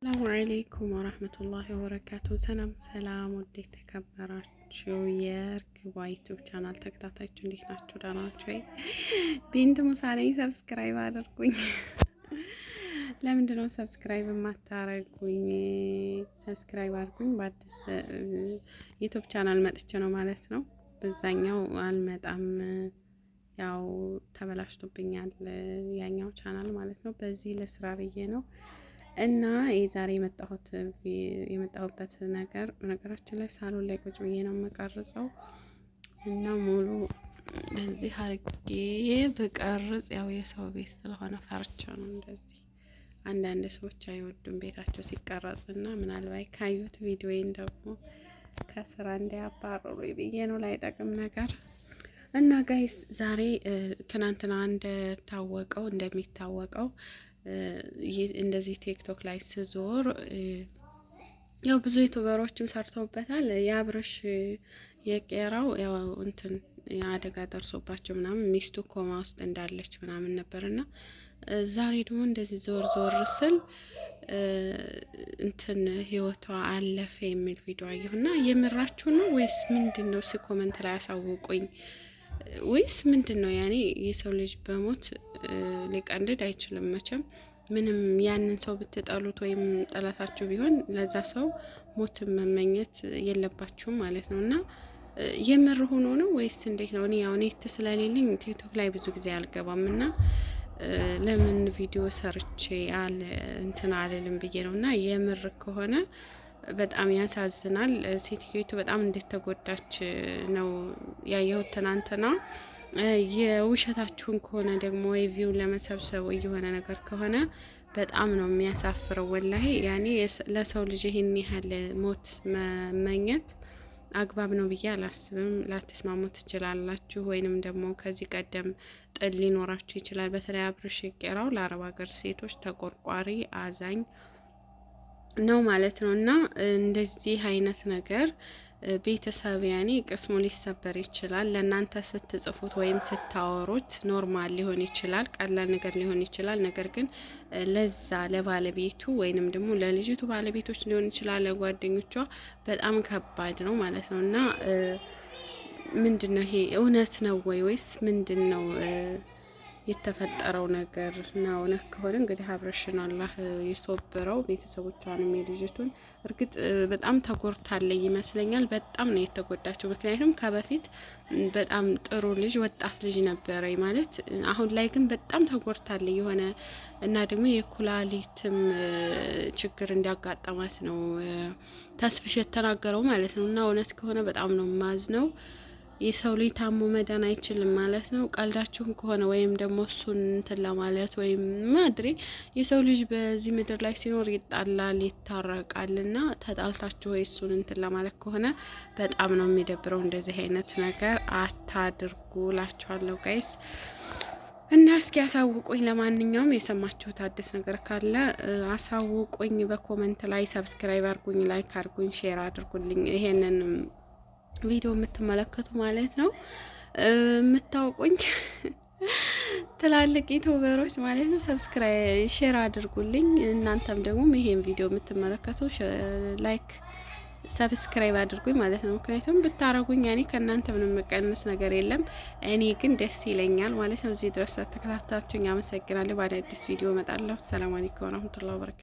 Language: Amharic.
ሰላሙ አለይኩም ወራህመቱላሂ ወበረካቱ። ሰላም ውድ የተከበራችሁ የእርግቧ ዩቲዩብ ቻናል ተከታታዮች እንዴት ናችሁ? ደህና ናችሁ ወይ? ቢንት ሙሳ ነኝ። ሰብስክራይብ አድርጉኝ። ለምንድን ነው ሰብስክራይብ የማታረጉኝ? ሰብስክራይብ አድርጉኝ። በአዲስ ዩቲዩብ ቻናል መጥቼ ነው ማለት ነው። በዛኛው አልመጣም፣ ያው ተበላሽቶብኛል ያኛው ቻናል ማለት ነው። በዚህ ለስራ ብዬ ነው እና የዛሬ የመጣሁበት ነገራችን ላይ ሳሎን ላይ ቁጭ ብዬ ነው የምቀርጸው እና ሙሉ እንደዚህ አርጌ ብቀርጽ ያው የሰው ቤት ስለሆነ ፈርቻ ነው። እንደዚህ አንዳንድ ሰዎች አይወዱም ቤታቸው ሲቀረጽ እና ምናልባት ካዩት ቪዲዮዬን ደግሞ ከስራ እንዲያባረሩ ብዬ ነው ላይጠቅም ነገር እና ጋይስ ዛሬ ትናንትና እንደሚታወቀው እንደዚህ ቲክቶክ ላይ ስዞር ያው ብዙ ዩቲዩበሮችም ሰርተውበታል። የአብርሽ የቄራው ያው እንትን አደጋ ደርሶባቸው ምናምን ሚስቱ ኮማ ውስጥ እንዳለች ምናምን ነበርና ዛሬ ደግሞ እንደዚህ ዞር ስል እንትን ህይወቷ አለፈ የሚል ቪዲዮ አየሁና የምራችሁ ነው ወይስ ምንድነው? ኮመንት ላይ አሳውቁኝ። ወይስ ምንድነው? ያኔ የሰው ልጅ በሞት ሊቀንድድ አይችልም መቼም። ምንም ያንን ሰው ብትጠሉት ወይም ጠላታችሁ ቢሆን ለዛ ሰው ሞት መመኘት የለባችሁም ማለት ነው። እና የምር ሆኖ ነው ወይስ እንዴት ነው? እኔ ያው ኔት ስለሌለኝ ቲክቶክ ላይ ብዙ ጊዜ አልገባም እና ለምን ቪዲዮ ሰርቼ እንትን አልልም ብዬ ነው። እና የምር ከሆነ በጣም ያሳዝናል። ሴትዮቱ በጣም እንደተጎዳች ነው ያየሁት ትናንትና። የውሸታችሁን ከሆነ ደግሞ ቪው ለመሰብሰብ የሆነ ነገር ከሆነ በጣም ነው የሚያሳፍረው ወላሂ። ያኔ ለሰው ልጅ ይሄን ያህል ሞት መመኘት አግባብ ነው ብዬ አላስብም። ላትስማሙ ትችላላችሁ፣ ወይንም ደግሞ ከዚህ ቀደም ጥል ሊኖራችሁ ይችላል። በተለይ አብርሽ ቄራው ለአረብ ሀገር ሴቶች ተቆርቋሪ አዛኝ ነው ማለት ነው። እና እንደዚህ አይነት ነገር ቤተሰብ ያኔ ቅስሙ ሊሰበር ይችላል። ለእናንተ ስትጽፉት ወይም ስታወሩት ኖርማል ሊሆን ይችላል፣ ቀላል ነገር ሊሆን ይችላል። ነገር ግን ለዛ ለባለቤቱ ወይንም ደግሞ ለልጅቱ ባለቤቶች ሊሆን ይችላል፣ ለጓደኞቿ በጣም ከባድ ነው ማለት ነው። እና ምንድነው ይሄ እውነት ነው ወይስ ምንድነው የተፈጠረው ነገር ነው? እውነት ከሆነ እንግዲህ አብርሽን አላህ ይሶብረው፣ ቤተሰቦቿንም የልጅቱን። እርግጥ በጣም ተጎድታለች ይመስለኛል። በጣም ነው የተጎዳቸው። ምክንያቱም ከበፊት በጣም ጥሩ ልጅ ወጣት ልጅ ነበረ ማለት፣ አሁን ላይ ግን በጣም ተጎድታለች የሆነ እና ደግሞ የኩላሊትም ችግር እንዲያጋጠማት ነው ተስፍሽ የተናገረው ማለት ነው። እና እውነት ከሆነ በጣም ነው ማዝነው። የሰው ልጅ ታሞ መዳን አይችልም ማለት ነው። ቀልዳችሁን ከሆነ ወይም ደግሞ እሱን እንትን ለማለት ወይም ማድሬ የሰው ልጅ በዚህ ምድር ላይ ሲኖር ይጣላል፣ ይታረቃል። እና ተጣልታችሁ ወይ እሱን እንትን ለማለት ከሆነ በጣም ነው የሚደብረው። እንደዚህ አይነት ነገር አታድርጉ ላችኋለሁ ጋይስ። እና እስኪ አሳውቁኝ። ለማንኛውም የሰማችሁት አዲስ ነገር ካለ አሳውቁኝ በኮመንት ላይ። ሰብስክራይብ አድርጉኝ፣ ላይክ አድርጉኝ፣ ሼር አድርጉልኝ። ይሄንን ቪዲዮ የምትመለከቱ ማለት ነው የምታውቁኝ ትላልቅ ዩቲዩበሮች ማለት ነው ሰብስክራይብ ሼር አድርጉልኝ። እናንተም ደግሞ ይሄን ቪዲዮ የምትመለከቱ ላይክ ሰብስክራይብ አድርጉኝ ማለት ነው። ምክንያቱም ብታረጉኝ ያኔ ከእናንተ ምንም መቀነስ ነገር የለም። እኔ ግን ደስ ይለኛል ማለት ነው። እዚህ ድረስ ተከታተላችሁኝ አመሰግናለሁ። በአዲስ ቪዲዮ እመጣለሁ። ሰላም አለይኩም ወራህመቱላሂ ወበረካቱ።